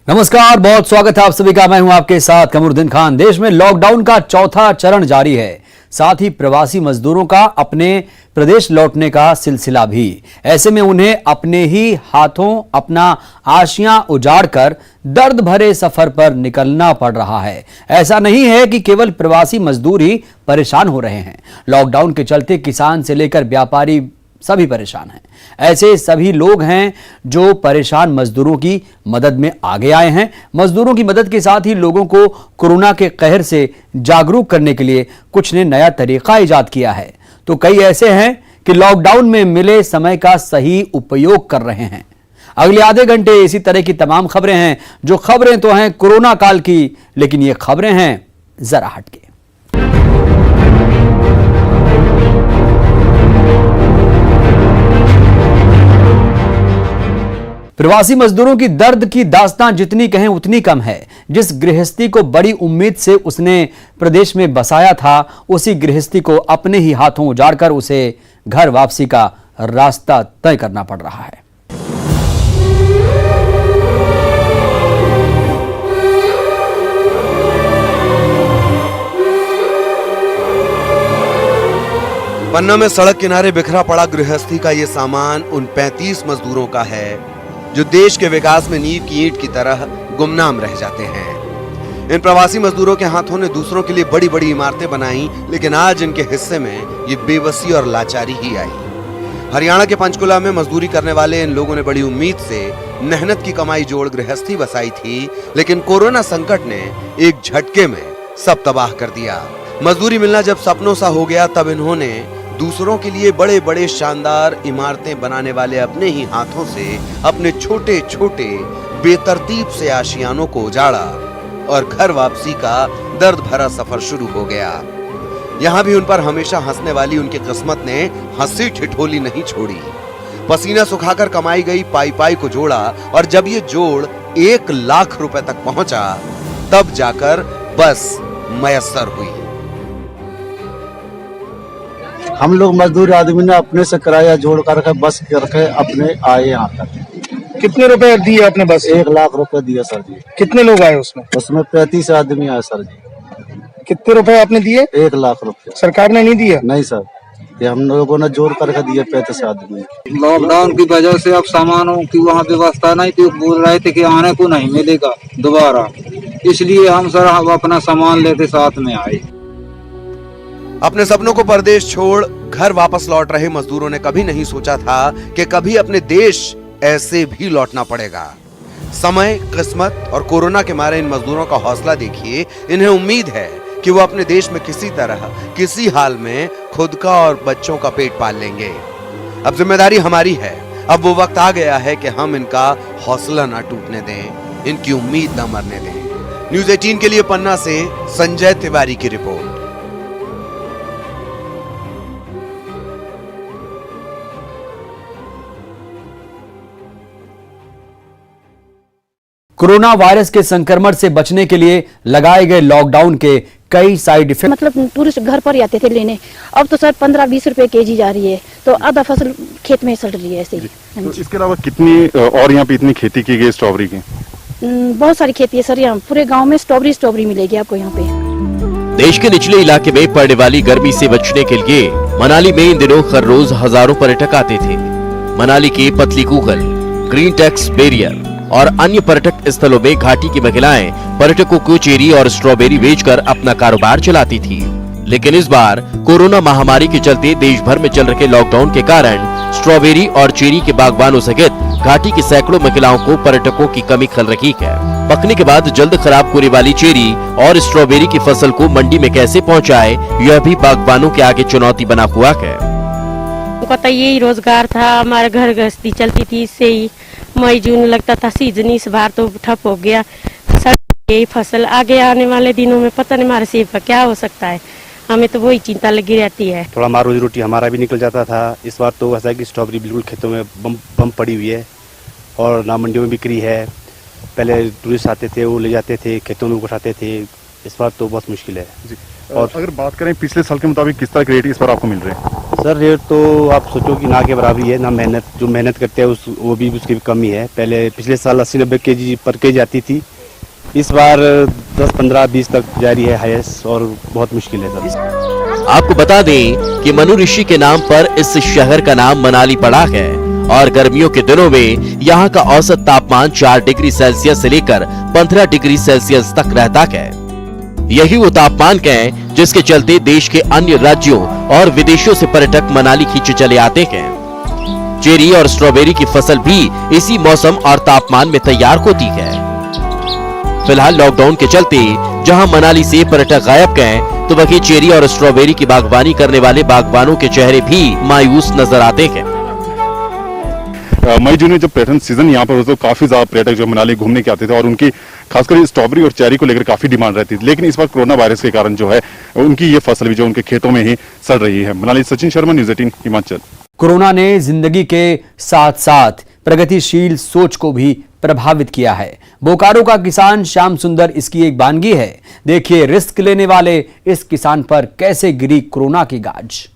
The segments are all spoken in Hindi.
नमस्कार, बहुत स्वागत है आप सभी का। मैं हूं आपके साथ कमरुद्दीन खान। देश में लॉकडाउन का चौथा चरण जारी है, साथ ही प्रवासी मजदूरों का अपने प्रदेश लौटने का सिलसिला भी। ऐसे में उन्हें अपने ही हाथों अपना आशियां उजाड़कर दर्द भरे सफर पर निकलना पड़ रहा है। ऐसा नहीं है कि केवल प्रवासी मजदूर ही परेशान हो रहे हैं। लॉकडाउन के चलते किसान से लेकर व्यापारी सभी परेशान हैं। ऐसे सभी लोग हैं जो परेशान मजदूरों की मदद में आगे आए हैं। मजदूरों की मदद के साथ ही लोगों को कोरोना के कहर से जागरूक करने के लिए कुछ ने नया तरीका इजाद किया है, तो कई ऐसे हैं कि लॉकडाउन में मिले समय का सही उपयोग कर रहे हैं। अगले आधे घंटे इसी तरह की तमाम खबरें हैं। जो खबरें तो हैं कोरोना काल की, लेकिन ये खबरें हैं जरा हटके। प्रवासी मजदूरों की दर्द की दास्तां जितनी कहें उतनी कम है। जिस गृहस्थी को बड़ी उम्मीद से उसने प्रदेश में बसाया था, उसी गृहस्थी को अपने ही हाथों उजाड़कर उसे घर वापसी का रास्ता तय करना पड़ रहा है। पन्ना में सड़क किनारे बिखरा पड़ा गृहस्थी का ये सामान उन 35 मजदूरों का है जो देश के विकास में नींव की ईंट की तरह गुमनाम रह जाते हैं। इन प्रवासी मजदूरों के हाथों ने दूसरों के लिए बड़ी बड़ी इमारतें बनाई, लेकिन आज इनके हिस्से में ये बेबसी और लाचारी ही आई। हरियाणा के पंचकुला में मजदूरी करने वाले इन लोगों ने बड़ी उम्मीद से मेहनत की कमाई जोड़ गृहस्थी बसाई थी, लेकिन कोरोना संकट ने एक झटके में सब तबाह कर दिया। मजदूरी मिलना जब सपनों सा हो गया, तब इन्होंने दूसरों के लिए बड़े बड़े शानदार इमारतें बनाने वाले अपने ही हाथों से अपने छोटे छोटे बेतरतीब से आशियानों को उजाड़ा और घर वापसी का दर्द भरा सफर शुरू हो गया। यहाँ भी उन पर हमेशा हंसने वाली उनकी किस्मत ने हंसी ठिठोली नहीं छोड़ी। पसीना सुखाकर कमाई गई पाई पाई को जोड़ा, और जब ये जोड़ 1 लाख रुपए तक पहुंचा, तब जाकर बस मयस्सर हुई। हम लोग मजदूर आदमी ने अपने से किराया जोड़ करके बस करके अपने आए यहाँ तक। कितने रुपए दिए आपने बस? 1 लाख रुपए दिए सर जी। कितने लोग आए उसमें? उसमें 35 आदमी आए सर जी। कितने रुपए आपने दिए? 1 लाख रुपए। सरकार ने नहीं दिया? नहीं सर, ये हम लोगों ने जोड़ करके दिए 35 आदमी। लॉकडाउन की वजह से अब सामानों की वहाँ व्यवस्था नहीं थी, बोल रहे थे कि आने को नहीं मिलेगा दोबारा, इसलिए हम सर अपना सामान लेते साथ में आए। अपने सपनों को परदेश छोड़ घर वापस लौट रहे मजदूरों ने कभी नहीं सोचा था कि कभी अपने देश ऐसे भी लौटना पड़ेगा। समय, किस्मत और कोरोना के मारे इन मजदूरों का हौसला देखिए। इन्हें उम्मीद है कि वो अपने देश में किसी तरह, किसी हाल में खुद का और बच्चों का पेट पाल लेंगे। अब जिम्मेदारी हमारी है। अब वो वक्त आ गया है कि हम इनका हौसला ना टूटने दें, इनकी उम्मीद ना मरने दें। न्यूज़ 18 के लिए पन्ना से संजय तिवारी की रिपोर्ट। कोरोना वायरस के संक्रमण से बचने के लिए लगाए गए लॉकडाउन के कई साइड इफेक्ट। मतलब टूरिस्ट घर पर ही आते थे लेने, अब तो सर 15-20 रुपए केजी जा रही है, तो आधा फसल खेत में सड़ रही है ऐसे ही। तो इसके अलावा कितनी और यहाँ पे इतनी खेती की गई स्ट्रॉबेरी की? बहुत सारी खेती है सर, यहाँ पूरे गांव में स्ट्रॉबेरी मिलेगी आपको यहाँ पे। देश के निचले इलाके में पड़ने वाली गर्मी से बचने के लिए मनाली में इन दिनों हर रोज हजारों पर्यटक आते थे। मनाली के पतली कूगल, ग्रीन टेक्स बैरियर और अन्य पर्यटक स्थलों में घाटी की महिलाएं पर्यटकों को चेरी और स्ट्रॉबेरी बेचकर अपना कारोबार चलाती थी। लेकिन इस बार कोरोना महामारी के चलते देश भर में चल रहे लॉकडाउन के कारण स्ट्रॉबेरी और चेरी के बागवानों सहित घाटी की सैकड़ों महिलाओं को पर्यटकों की कमी खल रही है। पकने के बाद जल्द खराब होने वाली चेरी और स्ट्रॉबेरी की फसल को मंडी में कैसे पहुँचाए, यह भी बागवानों के आगे चुनौती बना हुआ है। पता यही रोजगार था, हमारे घर गृहस्थी चलती थी, इससे ही मई जून लगता था सीजन, इस बार तो ठप हो गया। यही फसल आगे आने वाले दिनों में पता नहीं हमारे सेब का क्या हो सकता है, हमें तो वही चिंता लगी रहती है। थोड़ा हमारा रोजी रोटी हमारा भी निकल जाता था। इस बार तो ऐसा है कि स्ट्रॉबेरी बिल्कुल खेतों में बम पड़ी हुई है और ना मंडियों में बिक्री है। पहले टूरिस्ट आते थे, वो ले जाते थे, खेतों में उठाते थे। इस बार तो बहुत मुश्किल है। और अगर बात करें पिछले साल के मुताबिक किस तरह के रेट इस बार आपको मिल रहे हैं? सर रेट तो आप सोचो कि ना के बराबर ही है ना। मेहनत जो मेहनत करते हैं वो भी उसकी भी कमी है। पहले पिछले साल 80-90 केजी पर केजी आती थी, इस बार 10-15-20 तक जारी है हाईएस्ट और बहुत मुश्किल है सर। आपको बता दें कि मनु ऋषि के नाम पर इस शहर का नाम मनाली पड़ा है और गर्मियों के दिनों में यहाँ का औसत तापमान 4 डिग्री सेल्सियस से लेकर 15 डिग्री सेल्सियस तक रहता है। यही वो तापमान है जिसके चलते देश के अन्य राज्यों और विदेशों से पर्यटक मनाली खींचे चले आते हैं। चेरी और स्ट्रॉबेरी की फसल भी इसी मौसम और तापमान में तैयार होती है। फिलहाल लॉकडाउन के चलते जहां मनाली से पर्यटक गायब गए, तो वहीं चेरी और स्ट्रॉबेरी की बागवानी करने वाले बागबानों के चेहरे भी मायूस नजर आते हैं। मई जून में जब पर्यटन सीजन यहाँ पर होता तो काफी ज्यादा पर्यटक जो मनाली घूमने के आते थे और उनकी खासकर स्ट्रॉबेरी और चेरी को लेकर काफी डिमांड रहती थी। लेकिन इस बार कोरोना वायरस के कारण जो है उनकी ये फसल भी जो उनके खेतों में ही सड़ रही है। मनाली सचिन शर्मा, न्यूज़ 18 हिमाचल। कोरोना ने जिंदगी के साथ साथ प्रगतिशील सोच को भी प्रभावित किया है। बोकारो का किसान श्याम सुंदर इसकी एक वानगी है। देखिए रिस्क लेने वाले इस किसान पर कैसे गिरी कोरोना की गाज।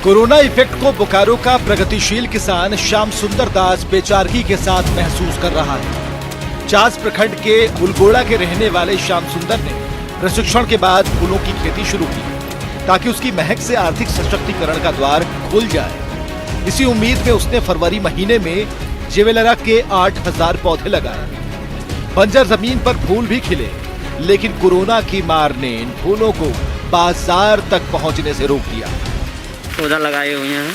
कोरोना इफेक्ट को बोकारो का प्रगतिशील किसान श्याम सुंदर दास बेचारगी के साथ महसूस कर रहा है। चास प्रखंड के उलगोड़ा के रहने वाले श्याम सुंदर ने प्रशिक्षण के बाद फूलों की खेती शुरू की ताकि उसकी महक से आर्थिक सशक्तिकरण का द्वार खुल जाए। इसी उम्मीद में उसने फरवरी महीने में जेवेलरा के 8000 पौधे लगाए। बंजर जमीन पर फूल भी खिले, लेकिन कोरोना की मार ने इन फूलों को बाजार तक पहुंचने से रोक दिया। पौधा लगाए हुए हैं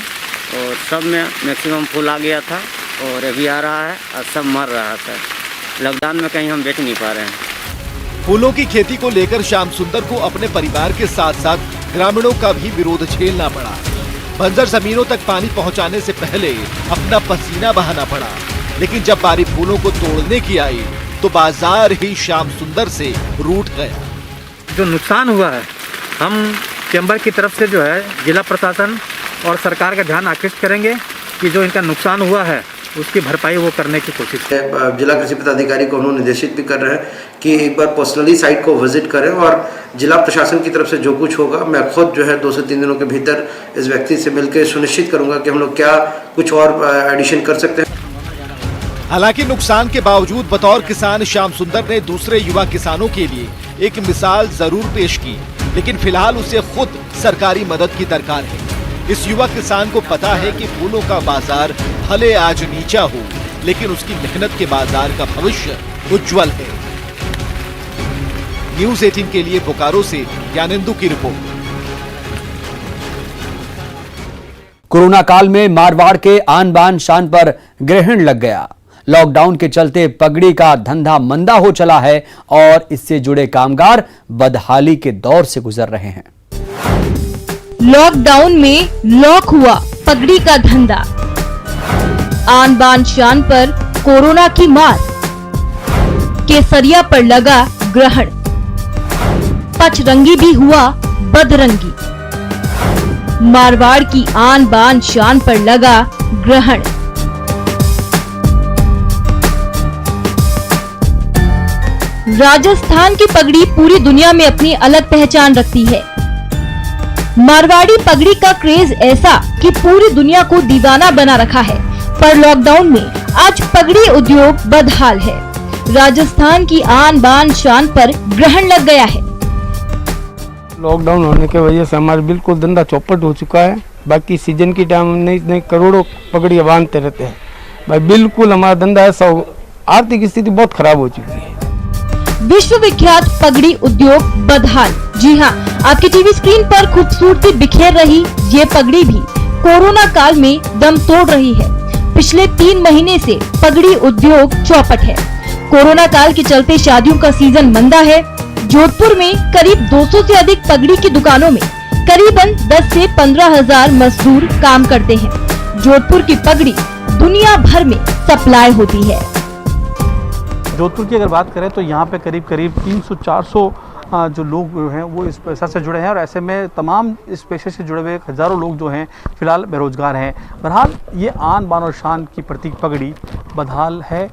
और सब में मैक्सिमम फूल आ गया था और अभी आ रहा है और सब मर रहा था। लॉकडाउन में कहीं हम बेच नहीं पा रहे हैं। फूलों की खेती को लेकर श्याम सुंदर को अपने परिवार के साथ साथ ग्रामीणों का भी विरोध झेलना पड़ा। बंजर जमीनों तक पानी पहुंचाने से पहले अपना पसीना बहाना पड़ा, लेकिन जब बारी फूलों को तोड़ने की आई तो बाजार ही श्याम सुंदर से रूठ गया। जो नुकसान हुआ है, हम चैम्बर की तरफ से जो है जिला प्रशासन और सरकार का ध्यान आकृष्ट करेंगे कि जो इनका नुकसान हुआ है उसकी भरपाई वो करने की कोशिश करें। जिला कृषि पदाधिकारी को उन्होंने निर्देशित भी कर रहे हैं कि एक बार पर्सनली साइट को विजिट करें और जिला प्रशासन की तरफ से जो कुछ होगा मैं खुद जो है 2 से 3 दिनों के भीतर इस व्यक्ति से मिलकर सुनिश्चित करूंगा कि हम लोग क्या कुछ और एडिशन कर सकते हैं। हालांकि नुकसान के बावजूद बतौर किसान श्याम सुंदर ने दूसरे युवा किसानों के लिए एक मिसाल जरूर पेश की, लेकिन फिलहाल उसे खुद सरकारी मदद की दरकार है। इस युवा किसान को पता है कि फूलों का बाजार भले आज नीचा हो, लेकिन उसकी मेहनत के बाजार का भविष्य उज्जवल है। न्यूज़ 18 के लिए बोकारो से ज्ञानेंदु की रिपोर्ट। कोरोना काल में मारवाड़ के आन बान शान पर ग्रहण लग गया। लॉकडाउन के चलते पगड़ी का धंधा मंदा हो चला है और इससे जुड़े कामगार बदहाली के दौर से गुजर रहे हैं। लॉकडाउन में लॉक हुआ पगड़ी का धंधा, आन बान शान पर कोरोना की मार, केसरिया पर लगा ग्रहण, पचरंगी भी हुआ बदरंगी, मारवाड़ की आन बान शान पर लगा ग्रहण। राजस्थान की पगड़ी पूरी दुनिया में अपनी अलग पहचान रखती है। मारवाड़ी पगड़ी का क्रेज ऐसा कि पूरी दुनिया को दीवाना बना रखा है, पर लॉकडाउन में आज पगड़ी उद्योग बदहाल है। राजस्थान की आन बान शान पर ग्रहण लग गया है। लॉकडाउन होने की वजह से हमारा बिल्कुल धंधा चौपट हो चुका है। बाकी सीजन की टाइम नई करोड़ों पगड़ियाँ बांधते रहते हैं भाई, बिल्कुल हमारा धंधा ऐसा, आर्थिक स्थिति बहुत खराब हो चुकी है। विश्व विख्यात पगड़ी उद्योग बदहाल। जी हां, आपकी टीवी स्क्रीन पर खूबसूरती बिखेर रही ये पगड़ी भी कोरोना काल में दम तोड़ रही है। पिछले 3 महीने से पगड़ी उद्योग चौपट है। कोरोना काल के चलते शादियों का सीजन मंदा है। जोधपुर में करीब 200 से अधिक पगड़ी की दुकानों में करीबन 10 से 15 हजार मजदूर काम करते हैं। जोधपुर की पगड़ी दुनिया भर में सप्लाई होती है। जोधपुर की अगर बात करें तो यहाँ पे करीब 300-400 जो लोग हैं वो इस पेशा से जुड़े हैं और ऐसे में तमाम इस पेशे से जुड़े हुए हज़ारों लोग जो हैं फिलहाल बेरोजगार हैं। बहरहाल ये आन बान और शान की प्रतीक पगड़ी बदहाल है,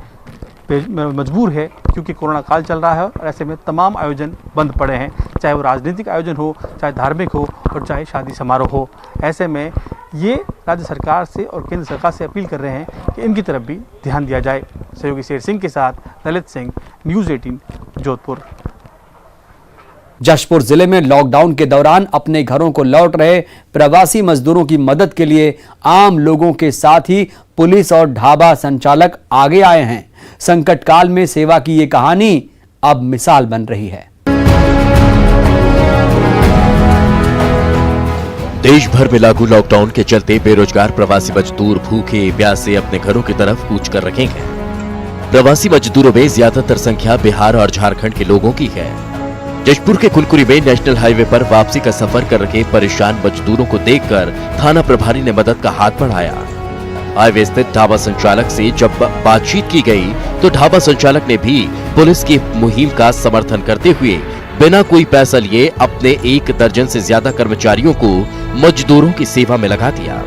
मजबूर है क्योंकि कोरोना काल चल रहा है और ऐसे में तमाम आयोजन बंद पड़े हैं, चाहे वो राजनीतिक आयोजन हो, चाहे धार्मिक हो और चाहे शादी समारोह हो। ऐसे में ये राज्य सरकार से और केंद्र सरकार से अपील कर रहे हैं कि इनकी तरफ भी ध्यान दिया जाए। सहयोगी शेर सिंह के साथ ललित सिंह, न्यूज़ 18 जोधपुर। जशपुर जिले में लॉकडाउन के दौरान अपने घरों को लौट रहे प्रवासी मजदूरों की मदद के लिए आम लोगों के साथ ही पुलिस और ढाबा संचालक आगे आए हैं। संकट काल में सेवा की ये कहानी अब मिसाल बन रही है। देश भर में लागू लॉकडाउन के चलते बेरोजगार प्रवासी मजदूर भूखे प्यासे अपने घरों की तरफ कूच कर रखे हैं। प्रवासी मजदूरों में ज्यादातर संख्या बिहार और झारखंड के लोगों की है। जशपुर के कुनकुरी में नेशनल हाईवे पर वापसी का सफर कर रहे परेशान मजदूरों को देखकर थाना प्रभारी ने मदद का हाथ बढ़ाया। हाईवे स्थित ढाबा संचालक से जब बातचीत की गई तो ढाबा संचालक ने भी पुलिस की मुहिम का समर्थन करते हुए बिना कोई पैसा लिए अपने 1 दर्जन से ज्यादा कर्मचारियों को मजदूरों की सेवा में लगा दिया।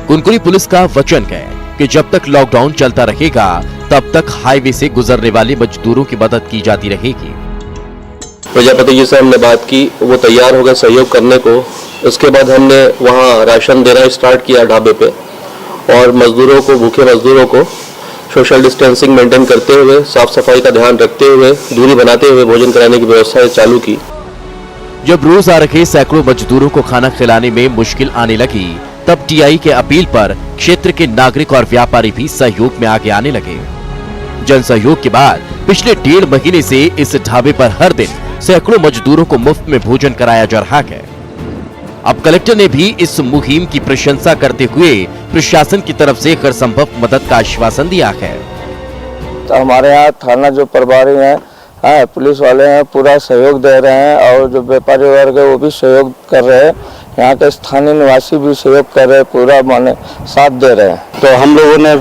कुनकुरी पुलिस का वचन है कि जब तक लॉकडाउन चलता रहेगा तब तक हाईवे से गुजरने वाले मजदूरों की मदद की जाती रहेगी। प्रजापति जी से हमने बात की, वो तैयार हो गए सहयोग करने को। उसके बाद हमने वहाँ राशन देना स्टार्ट किया ढाबे पे, और मजदूरों को, भूखे मजदूरों को सोशल डिस्टेंसिंग मेंटेन करते हुए, साफ सफाई का ध्यान रखते हुए, दूरी बनाते हुए भोजन कराने की व्यवस्था चालू की। जब रोज आ रखे सैकड़ों मजदूरों को खाना खिलाने में मुश्किल आने लगी तब टीआई के अपील पर क्षेत्र के नागरिक और व्यापारी भी सहयोग में आगे आने लगे। जन सहयोग के बाद पिछले 1.5 महीने से इस ढाबे पर हर दिन सैकड़ों मजदूरों को मुफ्त में भोजन कराया जा रहा है। अब कलेक्टर ने भी इस मुहिम की प्रशंसा करते हुए प्रशासन की तरफ से हर संभव मदद का आश्वासन दिया है। तो हमारे यहाँ थाना जो प्रभारी हैं, पुलिस वाले हैं, पूरा सहयोग दे रहे हैं, और जो व्यापारी वर्ग है वो भी सहयोग कर रहे हैं। यहाँ के स्थानीय निवासी भी सहयोग कर रहे हैं, पूरा माने साथ दे रहे हैं। तो हम लोगों ने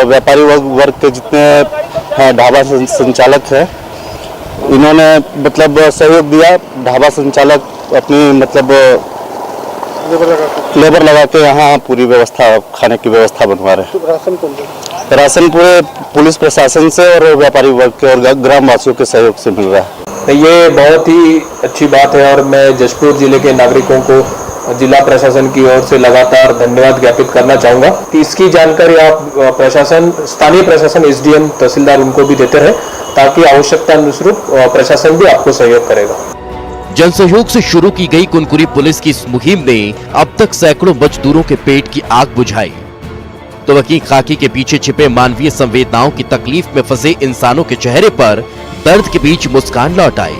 व्यापारी वर्ग के जितने ढाबा संचालक है, इन्होंने मतलब सहयोग दिया। ढाबा संचालक अपनी मतलब लेबर लगा के यहाँ पूरी व्यवस्था, खाने की व्यवस्था बनवा रहे हैं। राशन पूरे पुलिस प्रशासन से और व्यापारी वर्ग के और ग्रामवासियों के सहयोग से मिल रहा है। ये बहुत ही अच्छी बात है और मैं जशपुर जिले के नागरिकों को जिला प्रशासन की ओर से लगातार धन्यवाद ज्ञापित करना चाहूँगा कि इसकी जानकारी आप प्रशासन, स्थानीय प्रशासन, एसडीएम, तहसीलदार उनको भी देते रहे, ताकि आवश्यकता अनुरूप प्रशासन भी आपको सहयोग करेगा। जन सहयोग से शुरू की गई कुनकुरी पुलिस की इस मुहिम ने अब तक सैकड़ों मजदूरों के पेट की आग बुझाई, तो वकील खाकी के पीछे छिपे मानवीय संवेदनाओं की तकलीफ में फंसे इंसानों के चेहरे पर दर्द के बीच मुस्कान लौट आई।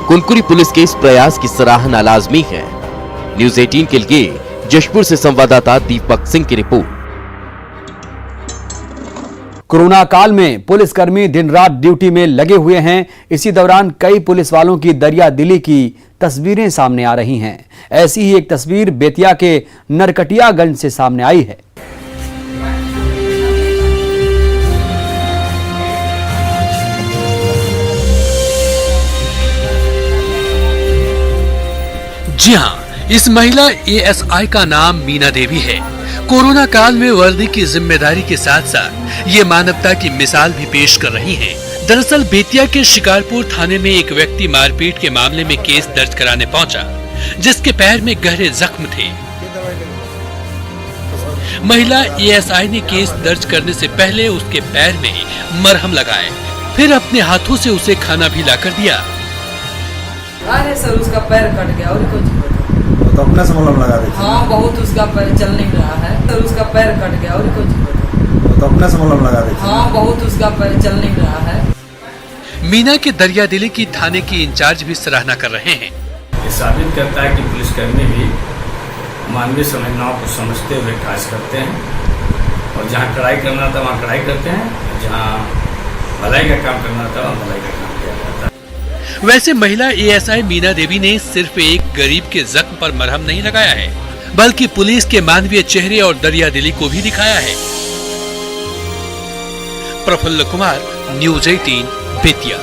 कुनकुरी पुलिस के इस प्रयास की सराहना लाजमी है। न्यूज़ 18 के लिए जशपुर से संवाददाता दीपक सिंह की रिपोर्ट। कोरोना काल में पुलिसकर्मी दिन रात ड्यूटी में लगे हुए हैं। इसी दौरान कई पुलिस वालों की दरिया दिली की तस्वीरें सामने आ रही हैं। ऐसी ही एक तस्वीर बेतिया के नरकटियागंज से सामने आई है। जी हां, इस महिला एएसआई का नाम मीना देवी है। कोरोना काल में वर्दी की जिम्मेदारी के साथ साथ ये मानवता की मिसाल भी पेश कर रही हैं। दरअसल बेतिया के शिकारपुर थाने में एक व्यक्ति मारपीट के मामले में केस दर्ज कराने पहुंचा, जिसके पैर में गहरे जख्म थे। महिला एएसआई ने केस दर्ज करने से पहले उसके पैर में मरहम लगाए, फिर अपने हाथों से उसे खाना भी लाकर दिया। अरे सर, उसका पैर कट गया और कुछ तो अपने से मलहम लगा देते। हाँ, बहुत उसका पैर चल नहीं रहा है, तो उसका पैर कट गया और कुछ तो अपने से मलहम लगा देते। हाँ, बहुत उसका पैर चल नहीं रहा है। मीना के दरिया दिली की थाने की इंचार्ज भी सराहना कर रहे हैं। ये साबित करता है कि पुलिसकर्मी भी मानवीय संवेदनाओं को समझते हुए कार्य करते हैं, और जहाँ कड़ाई करना था वहाँ कड़ाई करते हैं, जहाँ भलाई का काम करना था वहाँ भलाई का काम किया जाता है। वैसे महिला एएसआई मीना देवी ने सिर्फ एक गरीब के जख्म पर मरहम नहीं लगाया है, बल्कि पुलिस के मानवीय चेहरे और दरिया दिली को भी दिखाया है। प्रफुल्ल कुमार, न्यूज़ 18 बेतिया।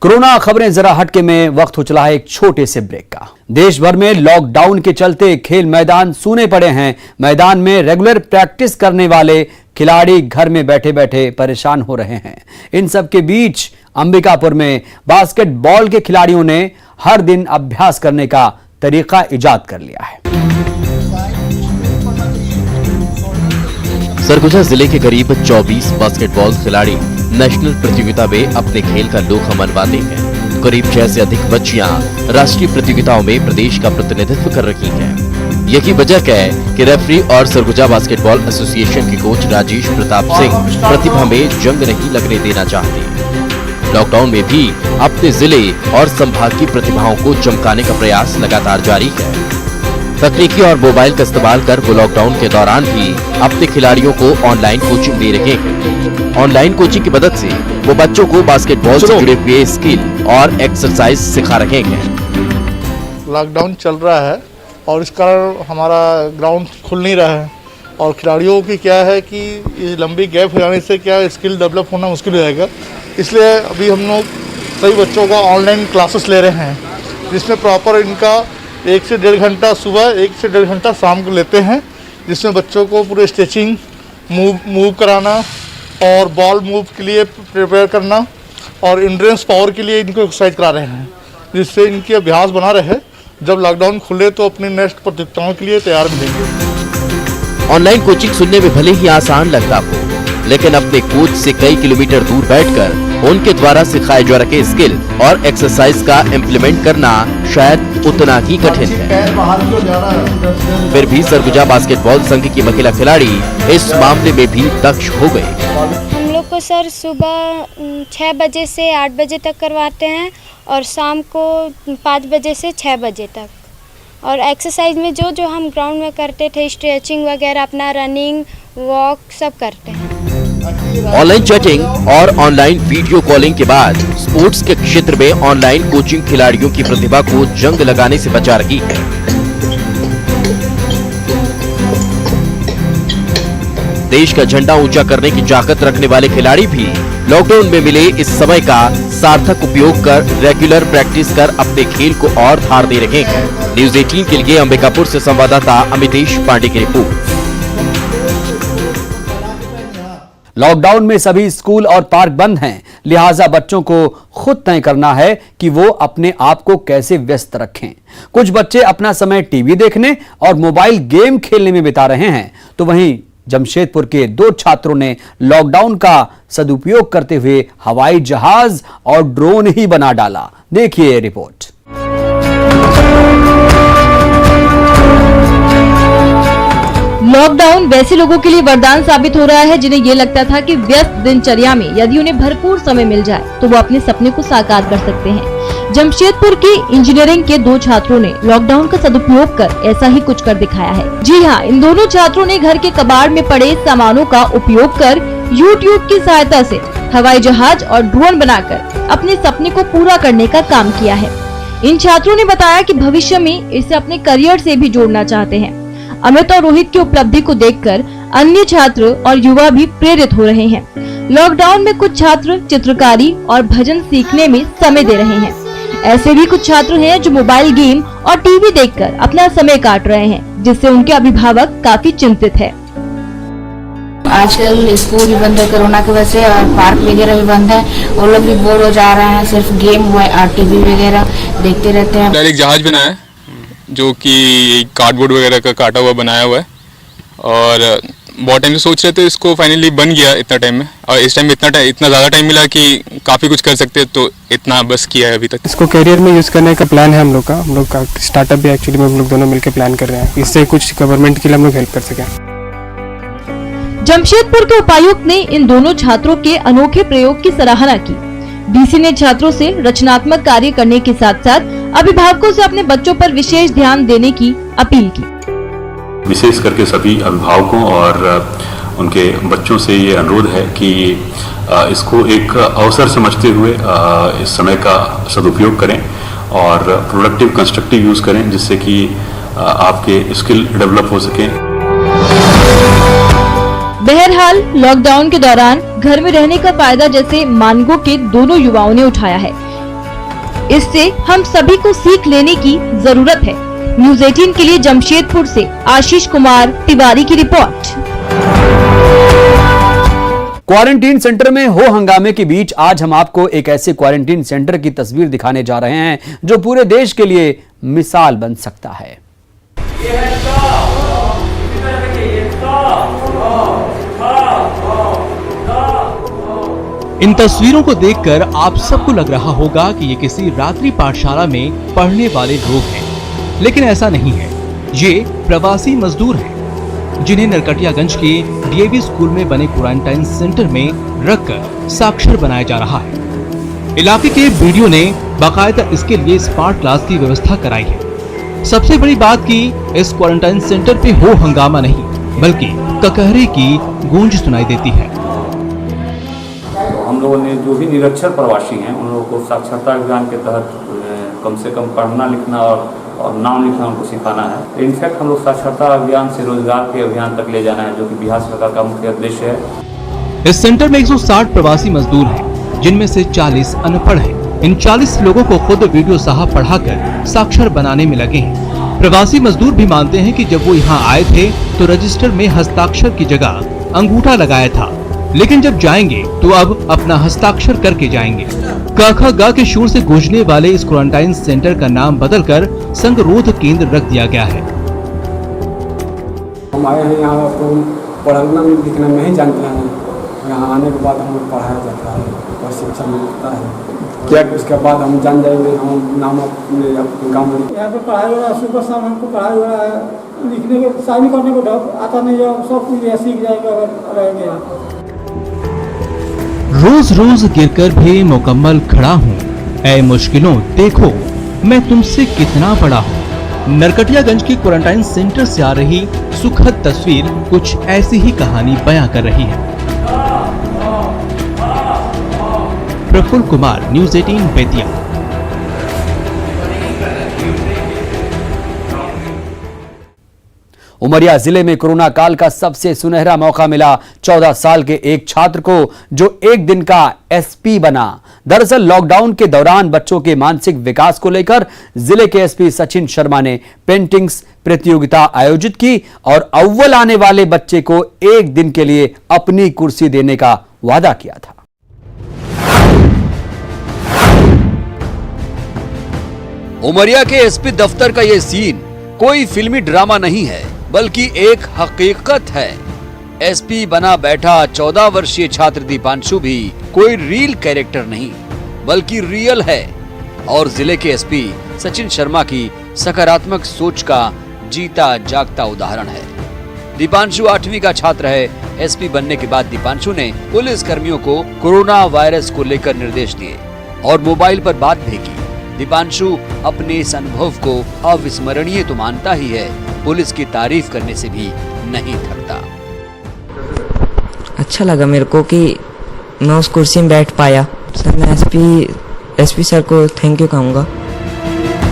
कोरोना खबरें जरा हटके में वक्त हो चला है एक छोटे से ब्रेक का। देश भर में लॉकडाउन के चलते खेल मैदान सूने पड़े हैं। मैदान में रेगुलर प्रैक्टिस करने वाले खिलाड़ी घर में बैठे बैठे परेशान हो रहे हैं। इन सब के बीच अंबिकापुर में बास्केटबॉल के खिलाड़ियों ने हर दिन अभ्यास करने का तरीका इजाद कर लिया है। सरगुजा जिले के करीब 24 बास्केटबॉल खिलाड़ी नेशनल प्रतियोगिता में अपने खेल का लोहा मनवाते हैं। करीब 6 से अधिक बच्चियां राष्ट्रीय प्रतियोगिताओं में प्रदेश का प्रतिनिधित्व कर रही हैं। यही वजह है कि रेफरी और सरगुजा बास्केटबॉल एसोसिएशन के कोच राजेश प्रताप सिंह प्रतिभा में जंग नहीं लगने देना चाहते। लॉकडाउन में भी अपने जिले और संभाग की प्रतिभाओं को चमकाने का प्रयास लगातार जारी है। तकनीकी और मोबाइल का इस्तेमाल कर वो लॉकडाउन के दौरान भी अपने खिलाड़ियों को ऑनलाइन कोचिंग दे रहे हैं। ऑनलाइन कोचिंग की मदद से वो बच्चों को बास्केटबॉल से जुड़े हुए स्किल और एक्सरसाइज सिखा रहे हैं। लॉकडाउन चल रहा है और इस कारण हमारा ग्राउंड खुल नहीं रहा है और खिलाड़ियों की क्या है कि ये लंबी गैप हो जाने से क्या स्किल डेवलप होना मुश्किल हो जाएगा। इसलिए अभी हम लोग सभी बच्चों का ऑनलाइन क्लासेस ले रहे हैं, जिसमें प्रॉपर इनका 1 से 1.5 घंटा सुबह, 1 से 1.5 घंटा शाम को लेते हैं, जिसमें बच्चों को पूरे स्ट्रेचिंग मूव कराना और बॉल मूव के लिए प्रिपेयर करना और इंड्योरेंस पावर के लिए इनको एक्सरसाइज करा रहे हैं, जिससे इनकी अभ्यास बना रहे। जब लॉकडाउन खुले तो अपनी नेक्स्ट प्रतियोगिताओं के लिए तैयार मिलेंगे। ऑनलाइन कोचिंग सुनने में भले ही आसान लगता हो, लेकिन अपने कोच से कई किलोमीटर दूर बैठकर उनके द्वारा सिखाए जा रहे स्किल और एक्सरसाइज का इम्प्लीमेंट करना शायद उतना ही कठिन है। फिर भी सरगुजा बास्केटबॉल संघ की महिला खिलाड़ी इस मामले में भी दक्ष हो गए। हम लोग को सर सुबह 6 बजे से 8 बजे तक करवाते हैं और शाम को 5 बजे से 6 बजे तक। और एक्सरसाइज में जो जो हम ग्राउंड में करते थे, स्ट्रेचिंग वगैरह, अपना रनिंग वॉक सब करते हैं। ऑनलाइन चैटिंग और ऑनलाइन वीडियो कॉलिंग के बाद स्पोर्ट्स के क्षेत्र में ऑनलाइन कोचिंग खिलाड़ियों की प्रतिभा को जंग लगाने से बचा रही है। देश का झंडा ऊंचा करने की ताकत रखने वाले खिलाड़ी भी लॉकडाउन में मिले इस समय का सार्थक उपयोग कर रेगुलर प्रैक्टिस कर अपने खेल को और धार दे रहे हैं। न्यूज़ 18 के लिए अंबिकापुर से संवाददाता अमितेश पांडे की रिपोर्ट। लॉकडाउन में सभी स्कूल और पार्क बंद हैं, लिहाजा बच्चों को खुद तय करना है कि वो अपने आप को कैसे व्यस्त रखें। कुछ बच्चे अपना समय टीवी देखने और मोबाइल गेम खेलने में बिता रहे हैं, तो वहीं जमशेदपुर के 2 छात्रों ने लॉकडाउन का सदुपयोग करते हुए हवाई जहाज और ड्रोन ही बना डाला। देखिए रिपोर्ट। लॉकडाउन वैसे लोगों के लिए वरदान साबित हो रहा है जिन्हें ये लगता था कि व्यस्त दिनचर्या में यदि उन्हें भरपूर समय मिल जाए तो वो अपने सपने को साकार कर सकते हैं। जमशेदपुर के इंजीनियरिंग के 2 छात्रों ने लॉकडाउन का सदुपयोग कर ऐसा ही कुछ कर दिखाया है। जी हाँ, इन दोनों छात्रों ने घर के कबाड़ में पड़े सामानों का उपयोग कर यूट्यूब की सहायता से हवाई जहाज और ड्रोन बनाकर अपने सपने को पूरा करने का काम किया है। इन छात्रों ने बताया कि भविष्य में इसे अपने करियर से भी जोड़ना चाहते हैं। अमित और रोहित की उपलब्धि को देखकर अन्य छात्र और युवा भी प्रेरित हो रहे हैं। लॉकडाउन में कुछ छात्र चित्रकारी और भजन सीखने में समय दे रहे हैं। ऐसे भी कुछ छात्र हैं जो मोबाइल गेम और टीवी देखकर अपना समय काट रहे हैं, जिससे उनके अभिभावक काफी चिंतित है। आजकल स्कूल भी बंद है कोरोना की वजह से और पार्क वगैरह भी बंद है, वो लोग भी बोर हो जा रहे हैं, सिर्फ गेम और टीवी वगैरह देखते रहते हैं। एक जहाज बनाया है जो कि कार्डबोर्ड वगैरह का काटा हुआ बनाया हुआ है और बहुत टाइम से सोच रहे थे, इसको फाइनली बन गया इतना टाइम में। और इस टाइम में इतना ज़्यादा टाइम मिला कि काफ़ी कुछ कर सकते हैं, तो इतना बस किया है अभी तक। इसको करियर में यूज़ करने का प्लान है हम लोग का स्टार्टअप भी एक्चुअली में हम लोग दोनों मिलकर प्लान कर रहे हैं, इससे कुछ गवर्नमेंट के लिए हम लोग हेल्प कर सकें। जमशेदपुर के उपायुक्त ने इन दोनों छात्रों के अनोखे प्रयोग की सराहना की। डीसी ने छात्रों से रचनात्मक कार्य करने के साथ साथ अभिभावकों से अपने बच्चों पर विशेष ध्यान देने की अपील की। विशेष करके सभी अभिभावकों और उनके बच्चों से ये अनुरोध है कि इसको एक अवसर समझते हुए इस समय का सदुपयोग करें और प्रोडक्टिव कंस्ट्रक्टिव यूज़ करें, जिससे कि आपके स्किल डेवलप हो सकें। बहरहाल लॉकडाउन के दौरान घर में रहने का फायदा जैसे मानगो के दोनों युवाओं ने उठाया है, इससे हम सभी को सीख लेने की जरूरत है। न्यूज़ 18 के लिए जमशेदपुर से आशीष कुमार तिवारी की रिपोर्ट। क्वारंटीन सेंटर में हो हंगामे के बीच आज हम आपको एक ऐसे क्वारंटीन सेंटर की तस्वीर दिखाने जा रहे हैं जो पूरे देश के लिए मिसाल बन सकता है। इन तस्वीरों को देखकर आप सबको लग रहा होगा कि ये किसी रात्रि पाठशाला में पढ़ने वाले लोग हैं, लेकिन ऐसा नहीं है। ये प्रवासी मजदूर हैं जिन्हें नरकटियागंज के डीएवी स्कूल में बने क्वारंटाइन सेंटर में रखकर साक्षर बनाया जा रहा है। इलाके के वीडियो ने बाकायदा इसके लिए स्मार्ट क्लास की व्यवस्था कराई है। सबसे बड़ी बात की इस क्वारंटाइन सेंटर पे हो हंगामा नहीं बल्कि ककहरे की गूंज सुनाई देती है। हम लोगों ने जो भी निरक्षर प्रवासी हैं उन लोगों को साक्षरता अभियान के तहत कम से कम पढ़ना लिखना और नाम लिखना उनको सिखाना है। इनफैक्ट हम लोग साक्षरता अभियान से रोजगार के अभियान तक ले जाना है, जो कि बिहार सरकार का मुख्य उद्देश्य है। इस सेंटर में 160 प्रवासी मजदूर हैं, जिनमें से 40 अनपढ़ हैं। इन 40 लोगों को खुद वीडियो साहब पढ़ाकर साक्षर बनाने में लगे हैं। प्रवासी मजदूर भी मानते हैं कि जब वो यहाँ आए थे तो रजिस्टर में हस्ताक्षर की जगह अंगूठा लगाया था, लेकिन जब जाएंगे तो अब अपना हस्ताक्षर करके जाएंगे। काखा गा के शोर से गूंजने वाले इस क्वारंटाइन सेंटर का नाम बदलकर संगरोध केंद्र रख दिया गया है। हम आए हैं यहाँ तो पढ़ना लिखना नहीं जानते हैं, यहाँ आने के बाद हमें पढ़ाया जाता है और शिक्षा मिलता है। क्या उसके बाद हम जान जाएंगे हम नाम अपने गाँव में। यहाँ पे पढ़ाई हो रहा है, सुबह शाम हमको पढ़ाई हो रहा है, लिखने के साइन करने को आता नहीं है, सब कुछ यह सीख जाएगा अगर रहेंगे यहाँ। रोज रोज गिरकर भी मुकम्मल खड़ा हूँ, ऐ मुश्किलों देखो मैं तुमसे कितना बड़ा हूँ। नरकटियागंज के क्वारंटाइन सेंटर से आ रही सुखद तस्वीर कुछ ऐसी ही कहानी बयां कर रही है। प्रफुल्ल कुमार, न्यूज़ 18 बेतिया। उमरिया जिले में कोरोना काल का सबसे सुनहरा मौका मिला 14 साल के एक छात्र को जो एक दिन का एसपी बना। दरअसल लॉकडाउन के दौरान बच्चों के मानसिक विकास को लेकर जिले के एसपी सचिन शर्मा ने पेंटिंग्स प्रतियोगिता आयोजित की और अव्वल आने वाले बच्चे को एक दिन के लिए अपनी कुर्सी देने का वादा किया था। उमरिया के एसपी दफ्तर का यह सीन कोई फिल्मी ड्रामा नहीं है बल्कि एक हकीकत है। एसपी बना बैठा 14 वर्षीय छात्र दीपांशु भी कोई रील कैरेक्टर नहीं बल्कि रियल है और जिले के एसपी सचिन शर्मा की सकारात्मक सोच का जीता जागता उदाहरण है। दीपांशु 8वीं का छात्र है। एसपी बनने के बाद दीपांशु ने पुलिस कर्मियों को कोरोना वायरस को लेकर निर्देश दिए और मोबाइल पर बात भी की। दीपांशु अपने इस अनुभव को अविस्मरणीय तो मानता ही है, पुलिस की तारीफ करने से भी नहीं थकता। अच्छा लगा मेरे को कि मैं उस कुर्सी में बैठ पाया। सर मैं एसपी सर को थैंक यू कहूँगा।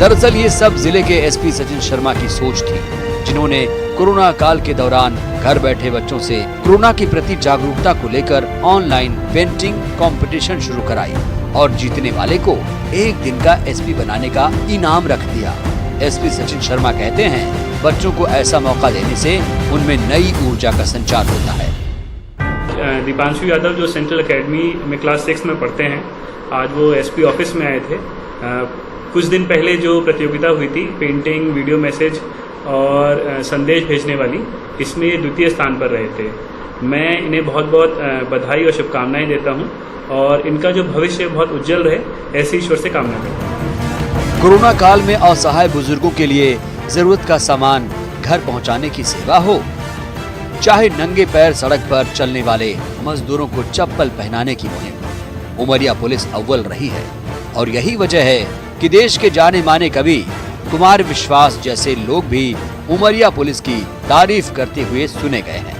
दरअसल ये सब जिले के एसपी सचिन शर्मा की सोच थी, जिन्होंने कोरोना काल के दौरान घर बैठे बच्चों से कोरोना के प्रति जागरूकता को लेकर ऑनलाइन पेंटिंग कंपटीशन शुरू कराई और जीतने वाले को एक दिन का एसपी बनाने का इनाम रख दिया। एसपी सचिन शर्मा कहते हैं बच्चों को ऐसा मौका देने से उनमें नई ऊर्जा का संचार होता है। दीपांशु यादव जो सेंट्रल एकेडमी में क्लास 6 में पढ़ते हैं, आज वो एसपी ऑफिस में आए थे। कुछ दिन पहले जो प्रतियोगिता हुई थी पेंटिंग, वीडियो मैसेज और संदेश भेजने वाली, इसमें ये द्वितीय स्थान पर रहे थे। मैं इन्हें बहुत बहुत बधाई और शुभकामनाएं देता हूं और इनका जो भविष्य बहुत उज्जवल रहे, ऐसी ईश्वर से कामना करता हूं। कोरोना काल में असहाय बुजुर्गों के लिए जरूरत का सामान घर पहुंचाने की सेवा हो, चाहे नंगे पैर सड़क पर चलने वाले मजदूरों को चप्पल पहनाने की मुहिम, उमरिया पुलिस अव्वल रही है और यही वजह है कि देश के जाने माने कवि कुमार विश्वास जैसे लोग भी उमरिया पुलिस की तारीफ करते हुए सुने गए हैं।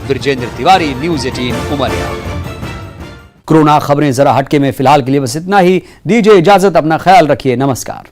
ब्रजेंद्र तिवारी, न्यूज़ 18 उमरिया। कोरोना खबरें जरा हटके में फिलहाल के लिए बस इतना ही। दीजिए इजाजत, अपना ख्याल रखिए, नमस्कार।